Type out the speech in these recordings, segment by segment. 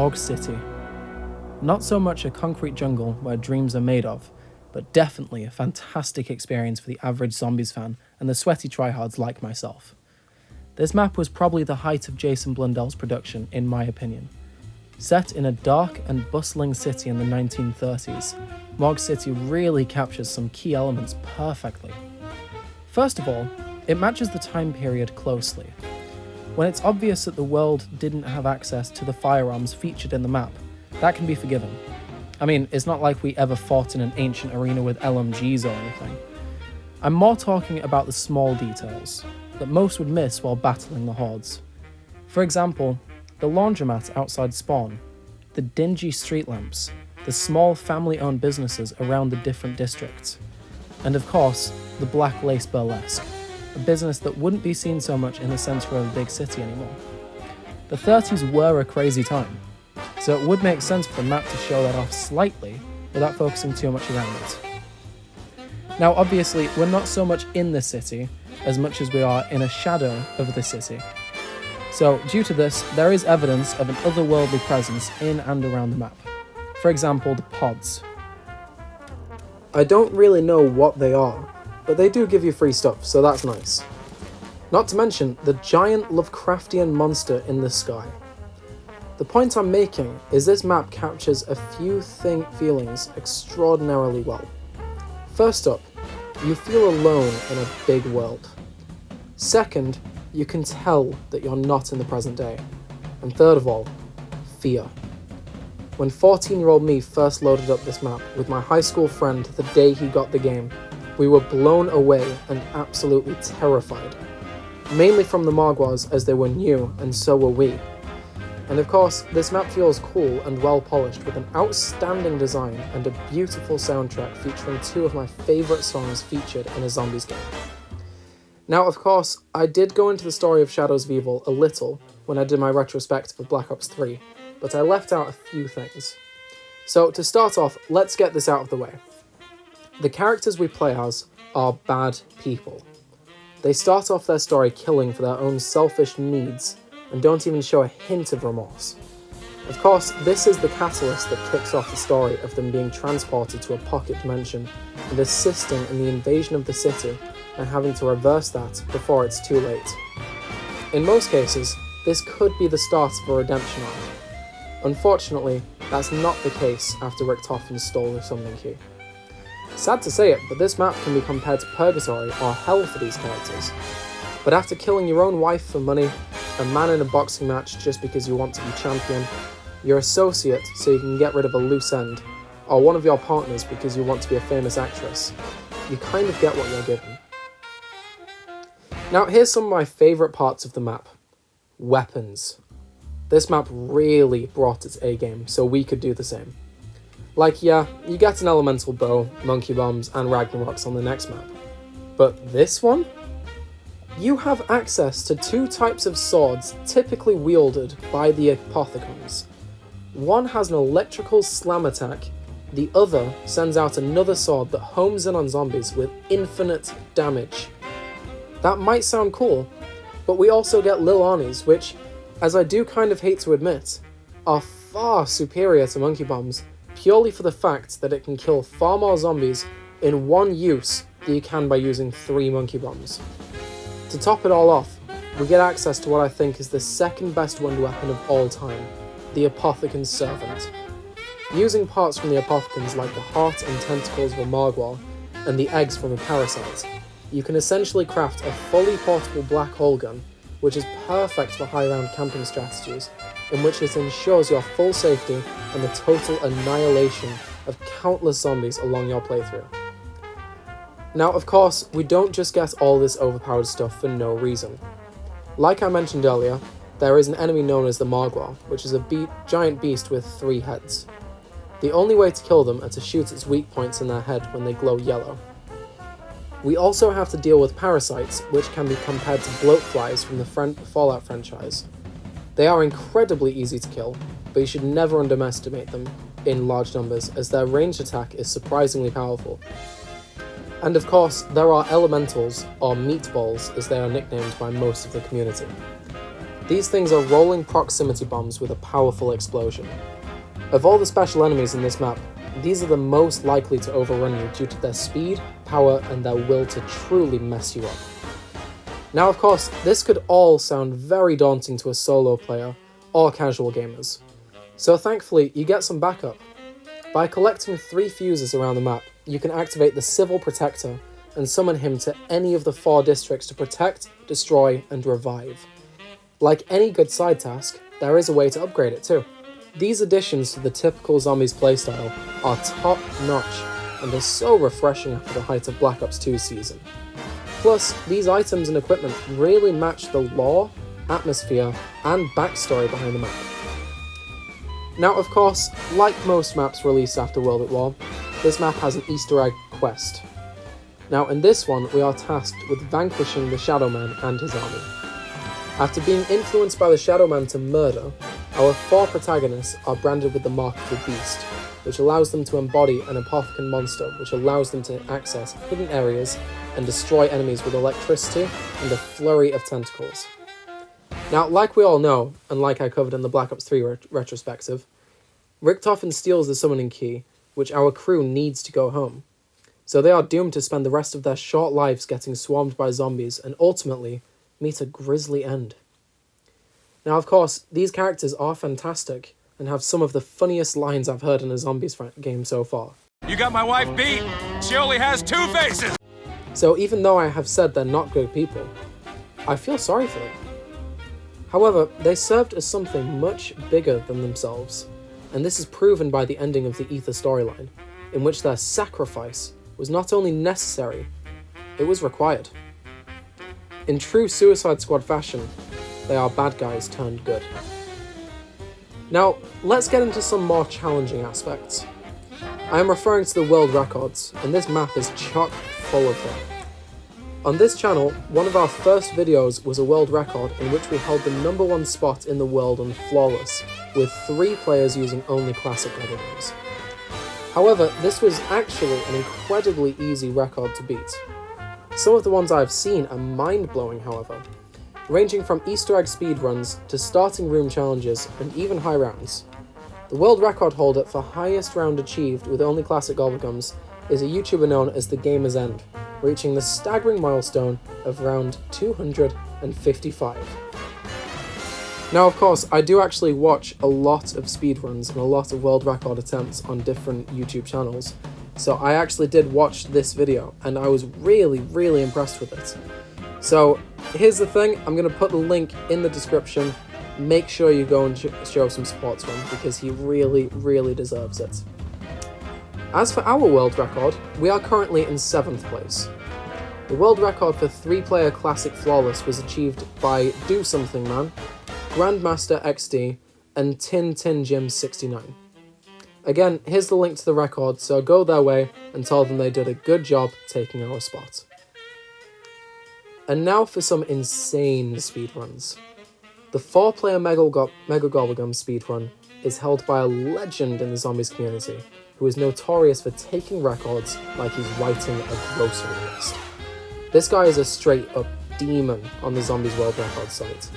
Mog City. Not so much a concrete jungle where dreams are made of, but definitely a fantastic experience for the average zombies fan and the sweaty tryhards like myself. This map was probably the height of Jason Blundell's production, in my opinion. Set in a dark and bustling city in the 1930s, Mog City really captures some key elements perfectly. First of all, it matches the time period closely. When it's obvious that the world didn't have access to the firearms featured in the map, that can be forgiven. I mean, it's not like we ever fought in an ancient arena with LMGs or anything. I'm more talking about the small details that most would miss while battling the hordes. For example, the laundromat outside spawn, the dingy street lamps, the small family-owned businesses around the different districts, and of course, the Black Lace Burlesque, a business that wouldn't be seen so much in the centre of a big city anymore. The 30s were a crazy time, so it would make sense for the map to show that off slightly without focusing too much around it. Now obviously, we're not so much in the city as much as we are in a shadow of the city. So due to this, there is evidence of an otherworldly presence in and around the map. For example, the pods. I don't really know what they are, but they do give you free stuff, so that's nice. Not to mention the giant Lovecraftian monster in the sky. The point I'm making is this map captures a few feelings extraordinarily well. First up, you feel alone in a big world. Second, you can tell that you're not in the present day. And third of all, fear. When 14-year-old me first loaded up this map with my high school friend the day he got the game, we were blown away and absolutely terrified. Mainly from the Mogwars as they were new, and so were we. And of course, this map feels cool and well polished with an outstanding design and a beautiful soundtrack featuring two of my favourite songs featured in a zombies game. Now of course, I did go into the story of Shadows of Evil a little when I did my retrospective of Black Ops 3, but I left out a few things. So to start off, let's get this out of the way. The characters we play as are bad people. They start off their story killing for their own selfish needs and don't even show a hint of remorse. Of course, this is the catalyst that kicks off the story of them being transported to a pocket dimension and assisting in the invasion of the city and having to reverse that before it's too late. In most cases, this could be the start of a redemption arc. Unfortunately, that's not the case after Rick Toffin stole the summoning key. Sad to say it, but this map can be compared to Purgatory or Hell for these characters. But after killing your own wife for money, a man in a boxing match just because you want to be champion, your associate so you can get rid of a loose end, or one of your partners because you want to be a famous actress, you kind of get what you're given. Now here's some of my favourite parts of the map. Weapons. This map really brought its A-game, so we could do the same. Like, yeah, you get an elemental bow, monkey bombs, and Ragnaroks on the next map. But this one? You have access to two types of swords typically wielded by the Apothicons. One has an electrical slam attack, the other sends out another sword that homes in on zombies with infinite damage. That might sound cool, but we also get Lil Arnie's, which, as I do kind of hate to admit, are far superior to monkey bombs, purely for the fact that it can kill far more zombies in one use than you can by using 3 monkey bombs. To top it all off, we get access to what I think is the second best winged weapon of all time, the Apothicon Servant. Using parts from the Apothicons like the heart and tentacles of a Mogwar and the eggs from a parasite, you can essentially craft a fully portable black hole gun, which is perfect for high-round camping strategies, in which it ensures your full safety and the total annihilation of countless zombies along your playthrough. Now, of course, we don't just get all this overpowered stuff for no reason. Like I mentioned earlier, there is an enemy known as the Mogwar, which is a giant beast with 3 heads. The only way to kill them are to shoot its weak points in their head when they glow yellow. We also have to deal with parasites, which can be compared to bloatflies from the Fallout franchise. They are incredibly easy to kill, but you should never underestimate them in large numbers, as their ranged attack is surprisingly powerful. And of course, there are elementals, or meatballs as they are nicknamed by most of the community. These things are rolling proximity bombs with a powerful explosion. Of all the special enemies in this map, these are the most likely to overrun you due to their speed, power, and their will to truly mess you up. Now of course, this could all sound very daunting to a solo player or casual gamers. So thankfully, you get some backup. By collecting 3 fuses around the map, you can activate the Civil Protector and summon him to any of the 4 districts to protect, destroy, and revive. Like any good side task, there is a way to upgrade it too. These additions to the typical zombies playstyle are top notch and are so refreshing after the height of Black Ops 2's season. Plus, these items and equipment really match the lore, atmosphere, and backstory behind the map. Now of course, like most maps released after World at War, this map has an Easter egg quest. Now in this one, we are tasked with vanquishing the Shadow Man and his army. After being influenced by the Shadow Man to murder, our 4 protagonists are branded with the mark of the Beast, which allows them to embody an Apothicon monster, which allows them to access hidden areas and destroy enemies with electricity and a flurry of tentacles. Now, like we all know, and like I covered in the Black Ops 3 retrospective, Richtofen steals the summoning key, which our crew needs to go home. So they are doomed to spend the rest of their short lives getting swarmed by zombies and ultimately meet a grisly end. Now of course, these characters are fantastic and have some of the funniest lines I've heard in a zombies game so far. You got my wife beat! She only has 2 faces! So even though I have said they're not good people, I feel sorry for them. However, they served as something much bigger than themselves, and this is proven by the ending of the Ether storyline, in which their sacrifice was not only necessary, it was required. In true Suicide Squad fashion, they are bad guys turned good. Now, let's get into some more challenging aspects. I am referring to the world records, and this map is chock full of them. On this channel, one of our first videos was a world record in which we held the #1 spot in the world on Flawless, with 3 players using only Classic Gobblegums. However, this was actually an incredibly easy record to beat. Some of the ones I've seen are mind-blowing, however, ranging from Easter egg speedruns to starting room challenges and even high rounds. The world record holder for highest round achieved with only Classic Gobblegums is a YouTuber known as TheGamerzEnd, reaching the staggering milestone of round 255. Now of course, I do actually watch a lot of speedruns and a lot of world record attempts on different YouTube channels, so I actually did watch this video and I was really impressed with it. So here's the thing, I'm going to put the link in the description. Make sure you go and show some support to him because he really deserves it. As for our world record, we are currently in 7th place. The world record for 3-player Classic Flawless was achieved by Do Something Man, Grandmaster XD, and Tin Jim 69. Again, here's the link to the record, so go their way and tell them they did a good job taking our spot. And now for some insane speedruns. The 4-player Mega Gobblegum speedrun is held by a legend in the zombies community, who is notorious for taking records like he's writing a grocery list. This guy is a straight-up demon on the Zombies World Record site.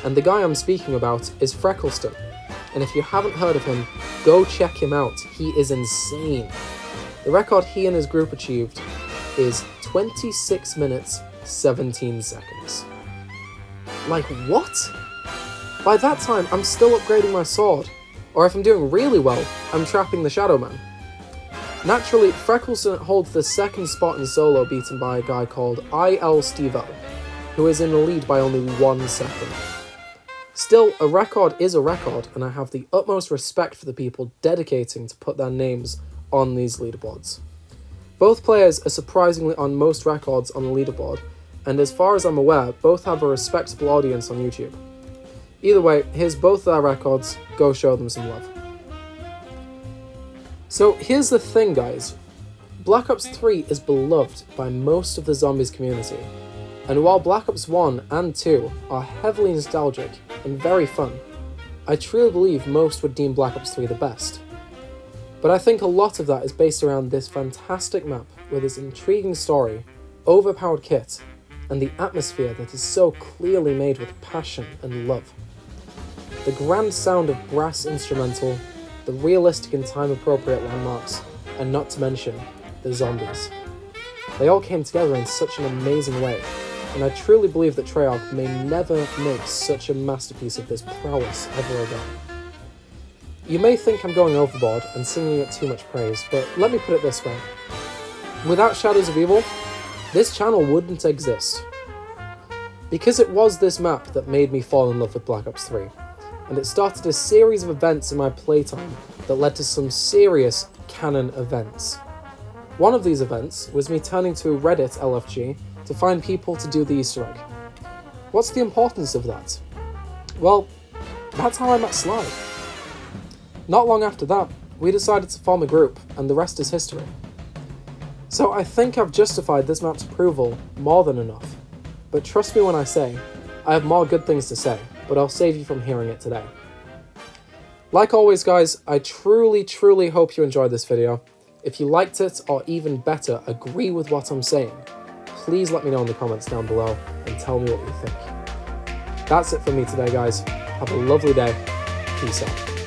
And the guy I'm speaking about is Freckleston, and if you haven't heard of him, go check him out, he is insane. The record he and his group achieved is 26 minutes, 17 seconds. Like, what? By that time, I'm still upgrading my sword, or if I'm doing really well, I'm trapping the Shadow Man. Naturally, Freckleston holds the 2nd spot in solo, beaten by a guy called IlStevell, who is in the lead by only 1 second. Still, a record is a record, and I have the utmost respect for the people dedicating to put their names on these leaderboards. Both players are surprisingly on most records on the leaderboard, and as far as I'm aware, both have a respectable audience on YouTube. Either way, here's both their records, go show them some love. So here's the thing, guys. Black Ops 3 is beloved by most of the zombies community, and while Black Ops 1 and 2 are heavily nostalgic and very fun, I truly believe most would deem Black Ops 3 the best. But I think a lot of that is based around this fantastic map with its intriguing story, overpowered kit, and the atmosphere that is so clearly made with passion and love. The grand sound of brass instrumental, the realistic and time-appropriate landmarks, and not to mention, the zombies. They all came together in such an amazing way, and I truly believe that Treyarch may never make such a masterpiece of this prowess ever again. You may think I'm going overboard and singing it too much praise, but let me put it this way. Without Shadows of Evil, this channel wouldn't exist. Because it was this map that made me fall in love with Black Ops 3, and it started a series of events in my playtime that led to some serious canon events. One of these events was me turning to Reddit LFG to find people to do the Easter egg. What's the importance of that? Well, that's how I met Sly. Not long after that, we decided to form a group, and the rest is history. So I think I've justified this map's approval more than enough, but trust me when I say, I have more good things to say, but I'll save you from hearing it today. Like always guys, I truly hope you enjoyed this video. If you liked it, or even better, agree with what I'm saying, please let me know in the comments down below and tell me what you think. That's it for me today guys, have a lovely day, peace out.